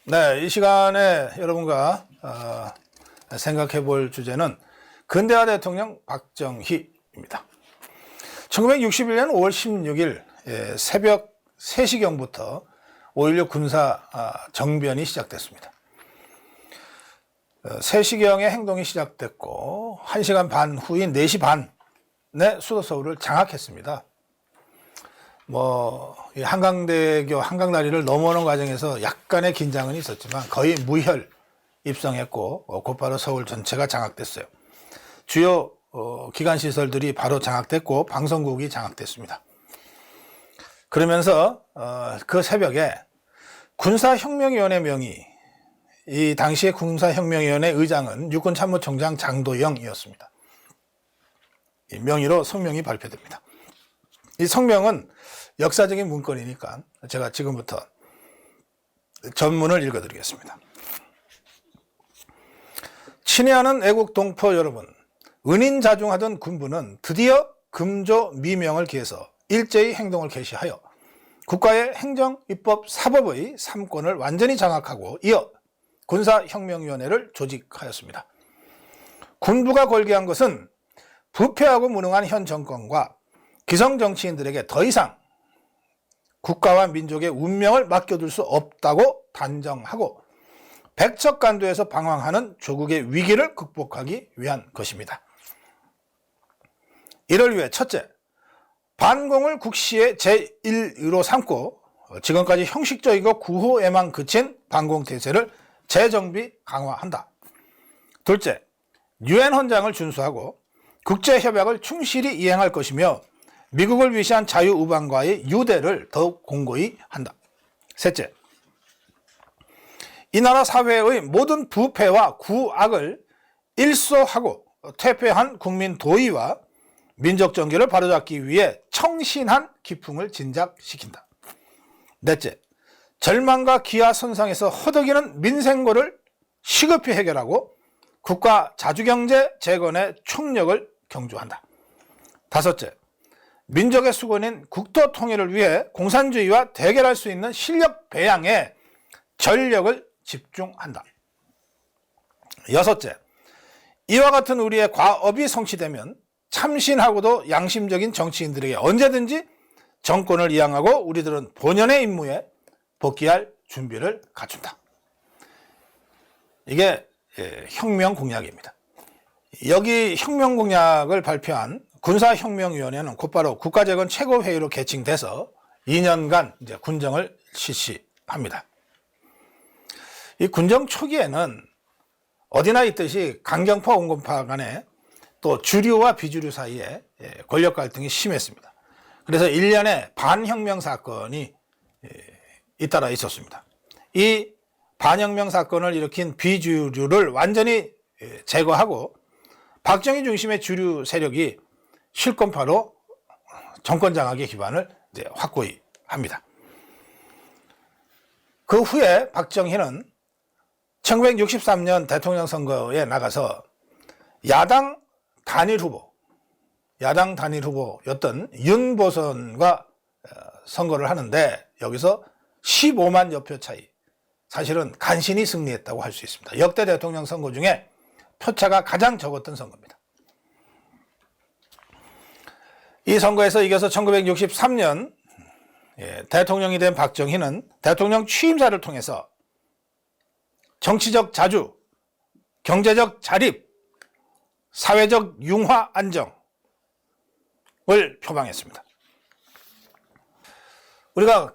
네, 이 시간에 여러분과 생각해 볼 주제는 근대화 대통령 박정희입니다. 1961년 5월 16일 새벽 3시경부터 5.16 군사 정변이 시작됐습니다. 3시경에 행동이 시작됐고 1시간 반 후인 4시 반에 수도 서울을 장악했습니다. 한강대교 한강다리를 넘어오는 과정에서 약간의 긴장은 있었지만 거의 무혈 입성했고 곧바로 서울 전체가 장악됐어요. 주요 기관시설들이 바로 장악됐고 방송국이 장악됐습니다. 그러면서 그 새벽에 군사혁명위원회 명의, 이 당시의 군사혁명위원회 의장은 육군참모총장 장도영이었습니다. 이 명의로 성명이 발표됩니다. 이 성명은 역사적인 문건이니까 제가 지금부터 전문을 읽어드리겠습니다. 친애하는 애국 동포 여러분, 은인자중하던 군부는 드디어 금조 미명을 기해서 일제히 행동을 개시하여 국가의 행정, 입법, 사법의 3권을 완전히 장악하고 이어 군사혁명위원회를 조직하였습니다. 군부가 걸게한 것은 부패하고 무능한 현 정권과 기성 정치인들에게 더 이상 국가와 민족의 운명을 맡겨둘 수 없다고 단정하고 백척간도에서 방황하는 조국의 위기를 극복하기 위한 것입니다. 이를 위해 첫째, 반공을 국시의 제1의로 삼고 지금까지 형식적이고 구호에만 그친 반공태세를 재정비 강화한다. 둘째, 유엔 헌장을 준수하고 국제협약을 충실히 이행할 것이며 미국을 위시한 자유우방과의 유대를 더욱 공고히 한다. 셋째, 이 나라 사회의 모든 부패와 구악을 일소하고 퇴폐한 국민 도의와 민족 정기를 바로잡기 위해 청신한 기풍을 진작시킨다. 넷째, 절망과 기아 선상에서 허덕이는 민생고를 시급히 해결하고 국가 자주경제 재건의 총력을 경주한다. 다섯째, 민족의 수건인 국토 통일을 위해 공산주의와 대결할 수 있는 실력 배양에 전력을 집중한다. 여섯째, 이와 같은 우리의 과업이 성취되면 참신하고도 양심적인 정치인들에게 언제든지 정권을 이양하고 우리들은 본연의 임무에 복귀할 준비를 갖춘다. 이게 혁명 공약입니다. 여기 혁명 공약을 발표한 군사혁명위원회는 곧바로 국가재건 최고회의로 개칭돼서 2년간 이제 군정을 실시합니다. 이 군정 초기에는 어디나 있듯이 강경파, 온건파 간에 또 주류와 비주류 사이에 권력 갈등이 심했습니다. 그래서 1년에 반혁명 사건이 잇따라 있었습니다. 이 반혁명 사건을 일으킨 비주류를 완전히 제거하고 박정희 중심의 주류 세력이 실권파로 정권 장악의 기반을 이제 확고히 합니다. 그 후에 박정희는 1963년 대통령 선거에 나가서 야당 단일 후보였던 윤보선과 선거를 하는데 여기서 15만 여표 차이, 사실은 간신히 승리했다고 할 수 있습니다. 역대 대통령 선거 중에 표차가 가장 적었던 선거입니다. 이 선거에서 이겨서 1963년 대통령이 된 박정희는 대통령 취임사를 통해서 정치적 자주, 경제적 자립, 사회적 융화 안정을 표방했습니다. 우리가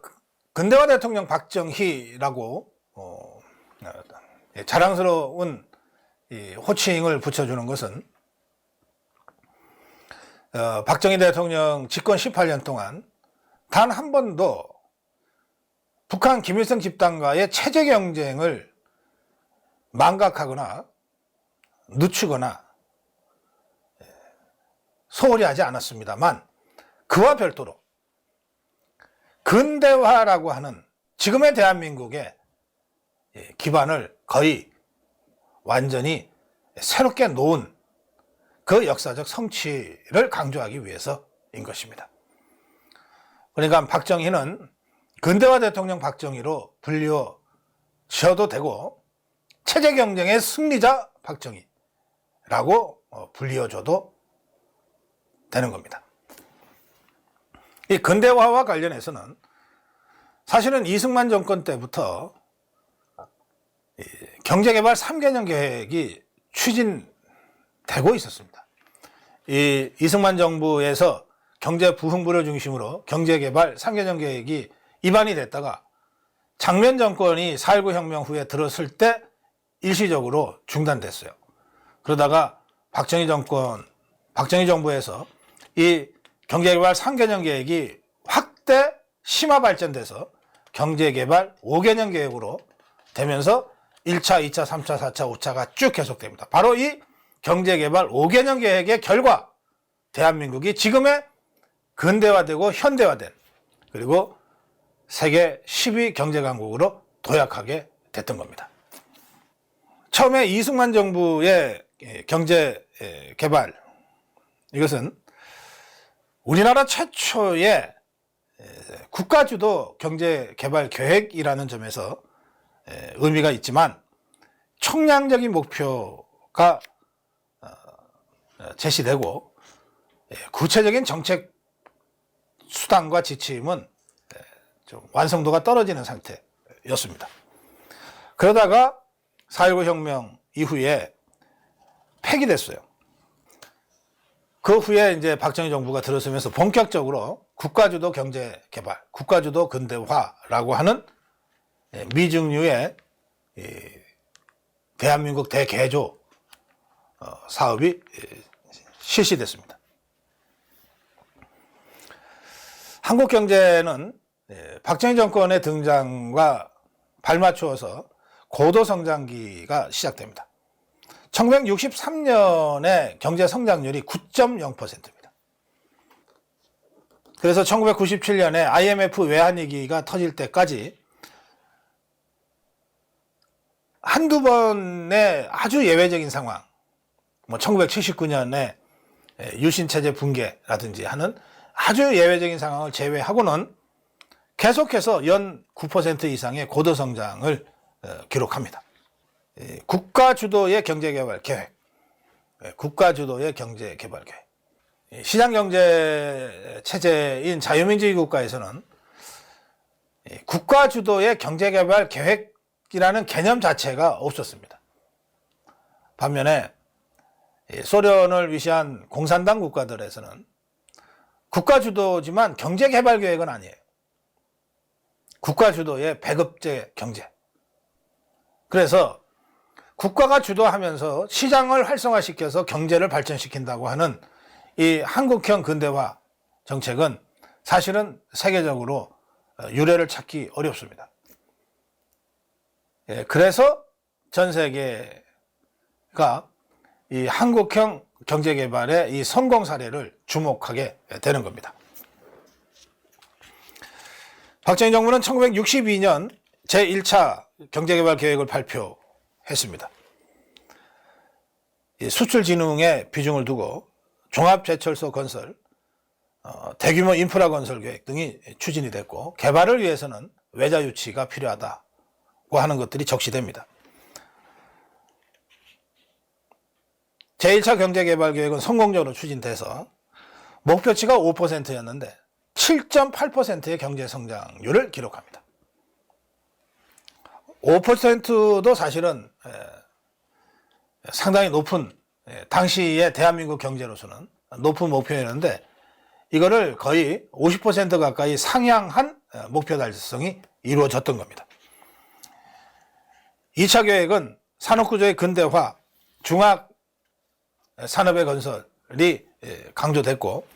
근대화 대통령 박정희라고 자랑스러운 호칭을 붙여주는 것은 박정희 대통령 집권 18년 동안 단 한 번도 북한 김일성 집단과의 체제 경쟁을 망각하거나 늦추거나 소홀히 하지 않았습니다만 그와 별도로 근대화라고 하는 지금의 대한민국의 기반을 거의 완전히 새롭게 놓은 그 역사적 성취를 강조하기 위해서인 것입니다. 그러니까 박정희는 근대화 대통령 박정희로 지어도 되고 체제 경쟁의 승리자 박정희라고 불리워줘도 되는 겁니다. 이 근대화와 관련해서는 사실은 이승만 정권 때부터 경제개발 3개년 계획이 추진되고 있었습니다. 이 이승만 정부에서 경제부흥부를 중심으로 경제개발 3개년 계획이 입안이 됐다가 장면 정권이 4.19 혁명 후에 들었을 때 일시적으로 중단됐어요. 그러다가 박정희 정부에서 이 경제개발 3개년 계획이 확대 심화 발전돼서 경제개발 5개년 계획으로 되면서 1차, 2차, 3차, 4차, 5차가 쭉 계속됩니다. 바로 이 경제개발 5개년 계획의 결과 대한민국이 지금의 근대화되고 현대화된 그리고 세계 10위 경제강국으로 도약하게 됐던 겁니다. 처음에 이승만 정부의 경제개발, 이것은 우리나라 최초의 국가주도 경제개발 계획이라는 점에서 의미가 있지만 총량적인 목표가 제시되고 구체적인 정책 수단과 지침은 좀 완성도가 떨어지는 상태였습니다. 그러다가 4.19 혁명 이후에 폐기됐어요. 그 후에 이제 박정희 정부가 들어서면서 본격적으로 국가주도 경제개발, 국가주도 근대화라고 하는 미증류의 대한민국 대개조 사업이 실시됐습니다. 한국 경제는 박정희 정권의 등장과 발맞추어서 고도 성장기가 시작됩니다. 1963년에 경제 성장률이 9.0%입니다. 그래서 1997년에 IMF 외환위기가 터질 때까지 한두 번의 아주 예외적인 상황, 1979년에 유신체제 붕괴라든지 하는 아주 예외적인 상황을 제외하고는 계속해서 연 9% 이상의 고도 성장을 기록합니다. 국가 주도의 경제개발 계획, 국가 주도의 경제개발 계획. 시장경제 체제인 자유민주주의 국가에서는 국가 주도의 경제개발 계획이라는 개념 자체가 없었습니다. 반면에 소련을 위시한 공산당 국가들에서는 국가 주도지만 경제개발 계획은 아니에요. 국가 주도의 배급제 경제. 그래서 국가가 주도하면서 시장을 활성화시켜서 경제를 발전시킨다고 하는 이 한국형 근대화 정책은 사실은 세계적으로 유례를 찾기 어렵습니다. 그래서 전 세계가 이 한국형 경제개발의 이 성공 사례를 주목하게 되는 겁니다. 박정희 정부는 1962년 제1차 경제개발 계획을 발표했습니다. 수출진흥에 비중을 두고 종합제철소 건설, 대규모 인프라 건설 계획 등이 추진이 됐고 개발을 위해서는 외자 유치가 필요하다고 하는 것들이 적시됩니다. 제1차 경제개발 계획은 성공적으로 추진돼서 목표치가 5%였는데 7.8%의 경제성장률을 기록합니다. 5%도 사실은 상당히 높은, 당시의 대한민국 경제로서는 높은 목표였는데 이거를 거의 50% 가까이 상향한 목표 달성이 이루어졌던 겁니다. 2차 계획은 산업구조의 근대화, 중화 산업의 건설이 강조됐고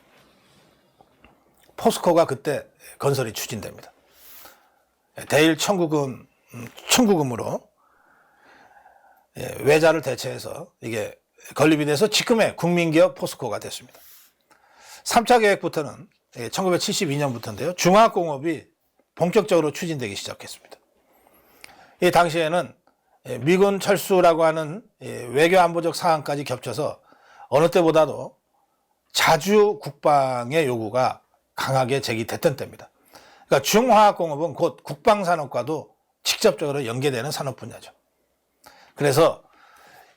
포스코가 그때 건설이 추진됩니다. 대일 청구금으로 외자를 대체해서 이게 건립이 돼서 지금의 국민기업 포스코가 됐습니다. 3차 계획부터는 1972년부터인데요. 중화공업이 본격적으로 추진되기 시작했습니다. 이 당시에는 미군 철수라고 하는 외교 안보적 사항까지 겹쳐서 어느 때보다도 자주 국방의 요구가 강하게 제기됐던 때입니다. 그러니까 중화학공업은 곧 국방산업과도 직접적으로 연계되는 산업 분야죠. 그래서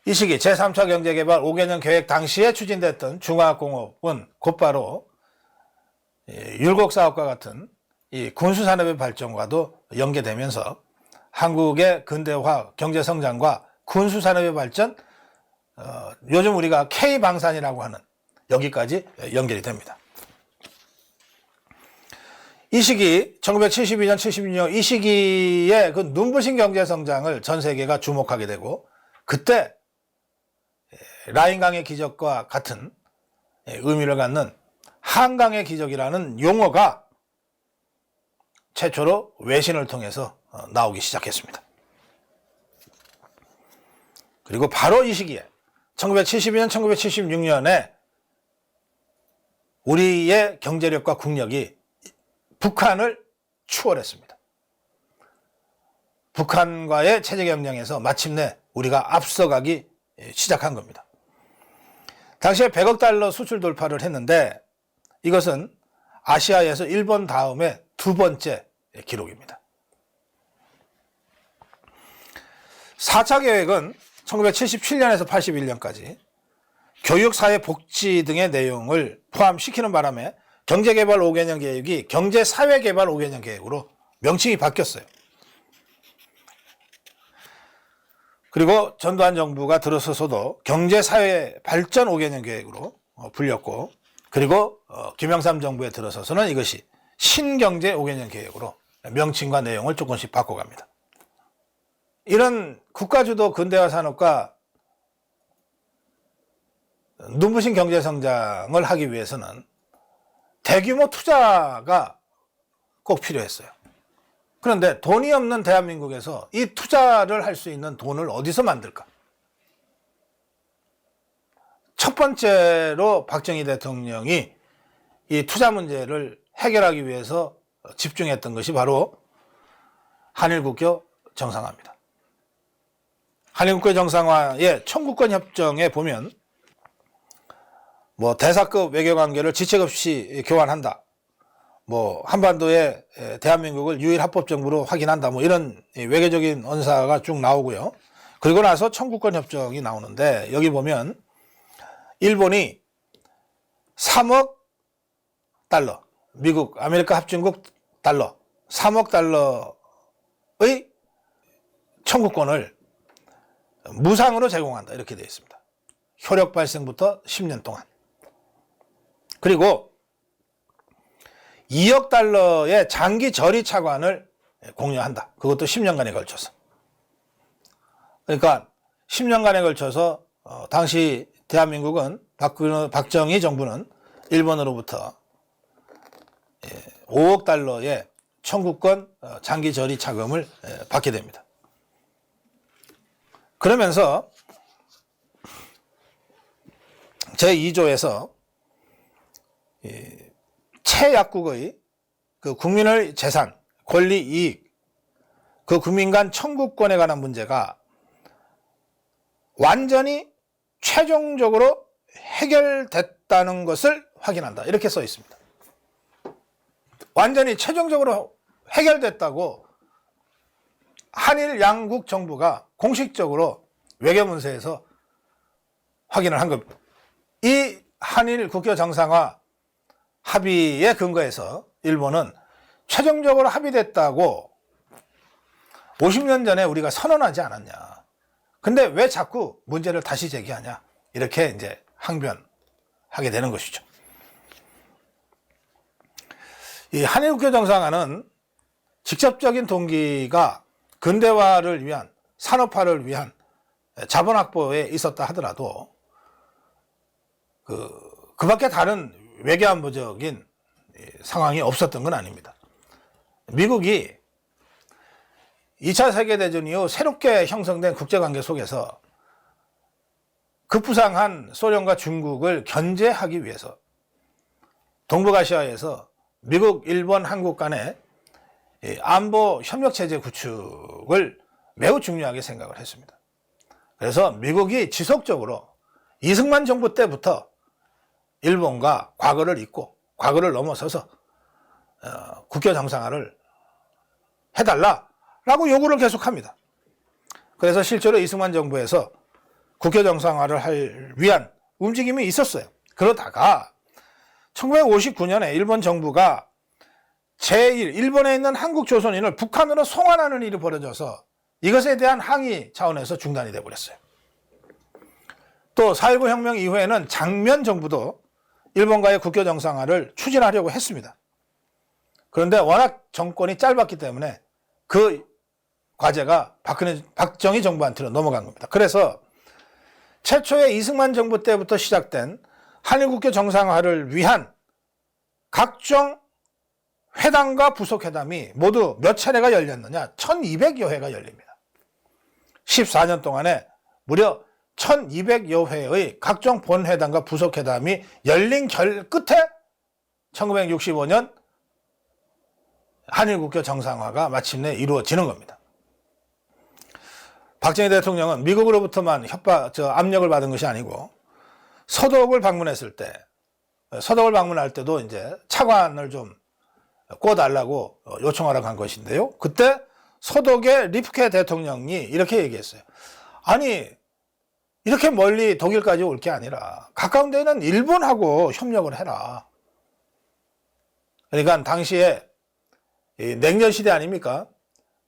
이 시기 제3차 경제개발 5개년 계획 당시에 추진됐던 중화공업은 곧바로 율곡사업과 같은 이 군수산업의 발전과도 연계되면서 한국의 근대화 경제성장과 군수산업의 발전, 요즘 우리가 K방산이라고 하는 여기까지 연결이 됩니다. 이 시기 1972년, 76년 이 시기에 그 눈부신 경제성장을 전 세계가 주목하게 되고 그때 라인강의 기적과 같은 의미를 갖는 한강의 기적이라는 용어가 최초로 외신을 통해서 나오기 시작했습니다. 그리고 바로 이 시기에 1972년, 1976년에 우리의 경제력과 국력이 북한을 추월했습니다. 북한과의 체제 경쟁에서 마침내 우리가 앞서가기 시작한 겁니다. 당시에 100억 달러 수출 돌파를 했는데 이것은 아시아에서 일본 다음에 두 번째 기록입니다. 4차 계획은 1977년에서 81년까지 교육, 사회, 복지 등의 내용을 포함시키는 바람에 경제개발 5개년 계획이 경제사회개발 5개년 계획으로 명칭이 바뀌었어요. 그리고 전두환 정부가 들어서서도 경제사회 발전 5개년 계획으로 불렸고, 그리고 김영삼 정부에 들어서서는 이것이 신경제 5개년 계획으로 명칭과 내용을 조금씩 바꿔갑니다. 이런 국가주도 근대화 산업과 눈부신 경제성장을 하기 위해서는 대규모 투자가 꼭 필요했어요. 그런데 돈이 없는 대한민국에서 이 투자를 할 수 있는 돈을 어디서 만들까? 첫 번째로 박정희 대통령이 이 투자 문제를 해결하기 위해서 집중했던 것이 바로 한일국교 정상화입니다. 한일국교 정상화의 청구권 협정에 보면 대사급 외교관계를 지체 없이 교환한다. 한반도에 대한민국을 유일 합법 정부로 확인한다. 이런 외교적인 언사가 쭉 나오고요. 그리고 나서 청구권 협정이 나오는데 여기 보면 일본이 3억 달러, 미국, 아메리카 합중국 달러, 3억 달러의 청구권을 무상으로 제공한다. 이렇게 되어 있습니다. 효력 발생부터 10년 동안. 그리고 2억 달러의 장기 저리 차관을 공유한다. 그것도 10년간에 걸쳐서. 그러니까 10년간에 걸쳐서 당시 대한민국은 박정희 정부는 일본으로부터 5억 달러의 청구권 장기 저리 차금을 받게 됩니다. 그러면서 제2조에서 최약국의 그 국민의 재산, 권리, 이익, 그 국민 간 청구권에 관한 문제가 완전히 최종적으로 해결됐다는 것을 확인한다. 이렇게 써 있습니다. 완전히 최종적으로 해결됐다고 한일 양국 정부가 공식적으로 외교문서에서 확인을 한 겁니다. 이 한일 국교 정상화 합의에 근거해서 일본은 최종적으로 합의됐다고 50년 전에 우리가 선언하지 않았냐. 근데 왜 자꾸 문제를 다시 제기하냐. 이렇게 이제 항변하게 되는 것이죠. 이 한일국교 정상화는 직접적인 동기가 근대화를 위한, 산업화를 위한 자본 확보에 있었다 하더라도 그 밖에 다른 외교안보적인 상황이 없었던 건 아닙니다. 미국이 2차 세계대전 이후 새롭게 형성된 국제관계 속에서 급부상한 소련과 중국을 견제하기 위해서 동북아시아에서 미국, 일본, 한국 간의 안보 협력체제 구축을 매우 중요하게 생각을 했습니다. 그래서 미국이 지속적으로 이승만 정부 때부터 일본과 과거를 잊고 과거를 넘어서서 국교 정상화를 해달라 라고 요구를 계속합니다. 그래서 실제로 이승만 정부에서 국교 정상화를 위한 움직임이 있었어요. 그러다가 1959년에 일본 정부가 제1, 일본에 있는 한국 조선인을 북한으로 송환하는 일이 벌어져서 이것에 대한 항의 차원에서 중단이 되어버렸어요. 또 4.19 혁명 이후에는 장면 정부도 일본과의 국교 정상화를 추진하려고 했습니다. 그런데 워낙 정권이 짧았기 때문에 그 과제가 박정희 정부한테로 넘어간 겁니다. 그래서 최초의 이승만 정부 때부터 시작된 한일국교 정상화를 위한 각종 회담과 부속회담이 모두 몇 차례가 열렸느냐? 1200여 회가 열립니다. 14년 동안에 무려 1200여 회의 각종 본회담과 부속회담이 열린 끝에 1965년 한일국교 정상화가 마침내 이루어지는 겁니다. 박정희 대통령은 미국으로부터만 압력을 받은 것이 아니고 서독을 방문했을 때, 서독을 방문할 때도 이제 차관을 좀 꿔달라고 요청하러 간 것인데요. 그때 서독의 리프케 대통령이 이렇게 얘기했어요. 아니, 이렇게 멀리 독일까지 올 게 아니라 가까운 데는 일본하고 협력을 해라. 그러니까 당시에 냉전 시대 아닙니까?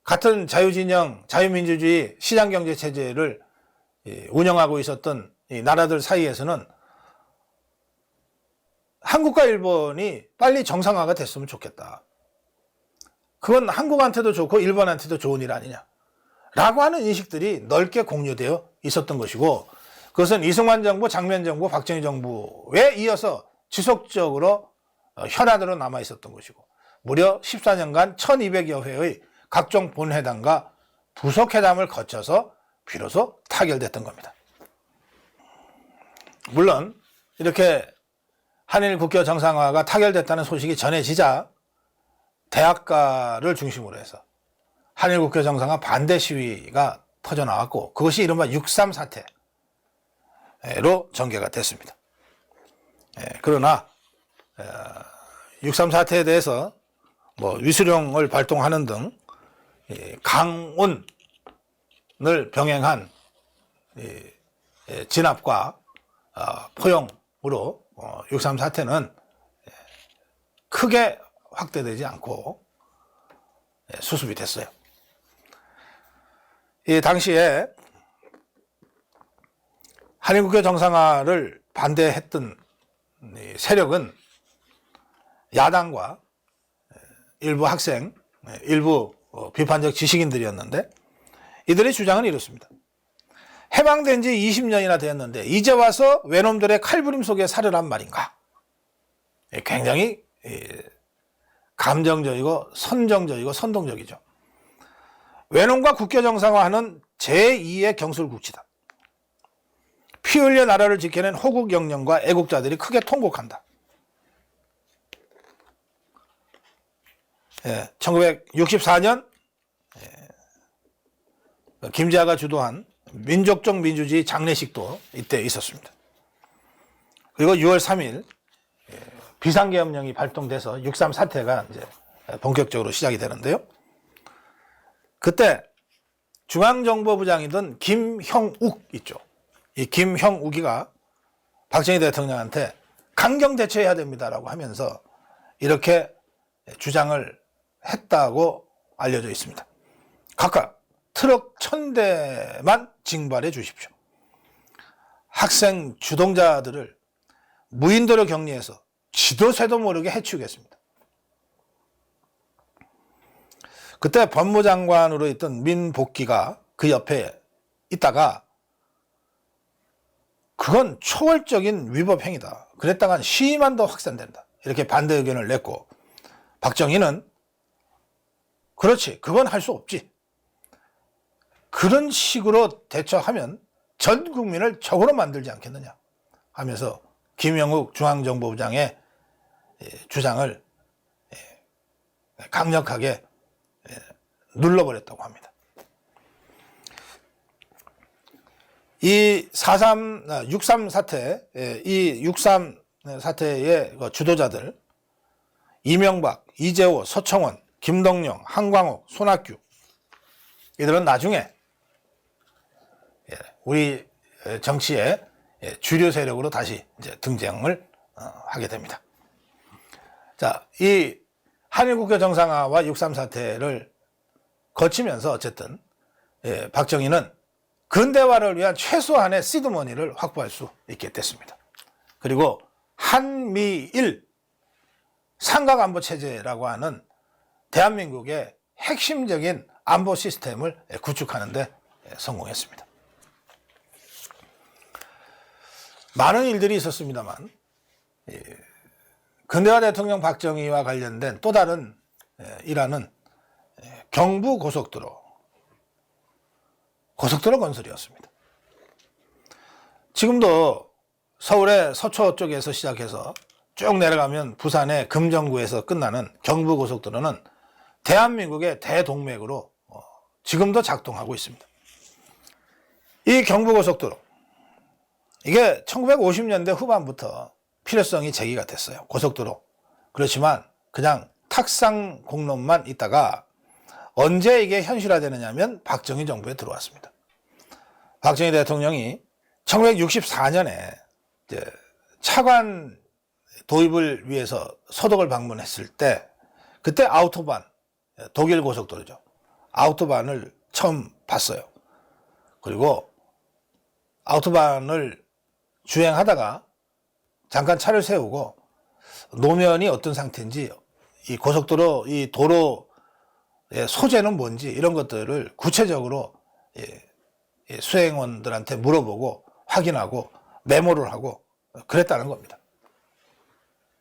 같은 자유진영, 자유민주주의 시장경제 체제를 운영하고 있었던 이 나라들 사이에서는 한국과 일본이 빨리 정상화가 됐으면 좋겠다. 그건 한국한테도 좋고 일본한테도 좋은 일 아니냐. 라고 하는 인식들이 넓게 공유되어 있었던 것이고, 그것은 이승만 정부, 장면 정부, 박정희 정부에 이어서 지속적으로 현안으로 남아 있었던 것이고, 무려 14년간 1200여 회의 각종 본회담과 부속회담을 거쳐서 비로소 타결됐던 겁니다. 물론 이렇게 한일 국교 정상화가 타결됐다는 소식이 전해지자 대학가를 중심으로 해서 한일 국교 정상화 반대 시위가 터져나왔고, 그것이 이른바 6.3 사태로 전개가 됐습니다. 그러나 6.3 사태에 대해서 위수령을 발동하는 등 강운을 병행한 진압과 포용으로 6.3 사태는 크게 확대되지 않고 수습이 됐어요. 이 당시에 한일국교 정상화를 반대했던 세력은 야당과 일부 학생, 일부 비판적 지식인들이었는데, 이들의 주장은 이렇습니다. 해방된 지 20년이나 되었는데 이제 와서 외놈들의 칼부림 속에 살으란 말인가? 굉장히 감정적이고 선정적이고 선동적이죠. 외놈과 국교 정상화하는 제2의 경술국지다. 피 흘려 나라를 지켜낸 호국 영령과 애국자들이 크게 통곡한다. 1964년 김재하가 주도한 민족적 민주주의 장례식도 이때 있었습니다. 그리고 6월 3일 비상계엄령이 발동돼서 6.3 사태가 이제 본격적으로 시작이 되는데요. 그때 중앙정보부장이던 김형욱 있죠. 이 김형욱이가 박정희 대통령한테 강경 대처해야 됩니다라고 하면서 이렇게 주장을 했다고 알려져 있습니다. 각각 트럭 1000대만 징발해 주십시오. 학생 주동자들을 무인도로 격리해서 지도새도 모르게 해치우겠습니다. 그때 법무장관으로 있던 민복기가 그 옆에 있다가 그건 초월적인 위법 행위다. 그랬다간 시위만 더 확산된다. 이렇게 반대 의견을 냈고, 박정희는 그렇지, 그건 할 수 없지. 그런 식으로 대처하면 전 국민을 적으로 만들지 않겠느냐 하면서 김영욱 중앙정보부장의 주장을 강력하게 눌러버렸다고 합니다. 이 6.3 사태, 이 6.3 사태의 주도자들, 이명박, 이재호, 서청원, 김덕령, 한광옥, 손학규, 이들은 나중에 우리 정치의 주류 세력으로 다시 이제 등장을 하게 됩니다. 자, 이 한일국교 정상화와 6.3 사태를 거치면서 어쨌든 박정희는 근대화를 위한 최소한의 시드머니를 확보할 수 있게 됐습니다. 그리고 한미일 삼각안보 체제라고 하는 대한민국의 핵심적인 안보 시스템을 구축하는 데 성공했습니다. 많은 일들이 있었습니다만 근대화 대통령 박정희와 관련된 또 다른 일화는 경부고속도로 건설이었습니다. 지금도 서울의 서초 쪽에서 시작해서 쭉 내려가면 부산의 금정구에서 끝나는 경부고속도로는 대한민국의 대동맥으로 지금도 작동하고 있습니다. 이 경부고속도로, 이게 1950년대 후반부터 필요성이 제기가 됐어요. 고속도로. 그렇지만 그냥 탁상 공론만 있다가 언제 이게 현실화되느냐면 박정희 정부에 들어왔습니다. 박정희 대통령이 1964년에 차관 도입을 위해서 서독을 방문했을 때 그때 아우토반, 독일 고속도로죠. 아우토반을 처음 봤어요. 그리고 아우토반을 주행하다가 잠깐 차를 세우고 노면이 어떤 상태인지, 이 고속도로, 이 도로의 소재는 뭔지 이런 것들을 구체적으로 수행원들한테 물어보고 확인하고 메모를 하고 그랬다는 겁니다.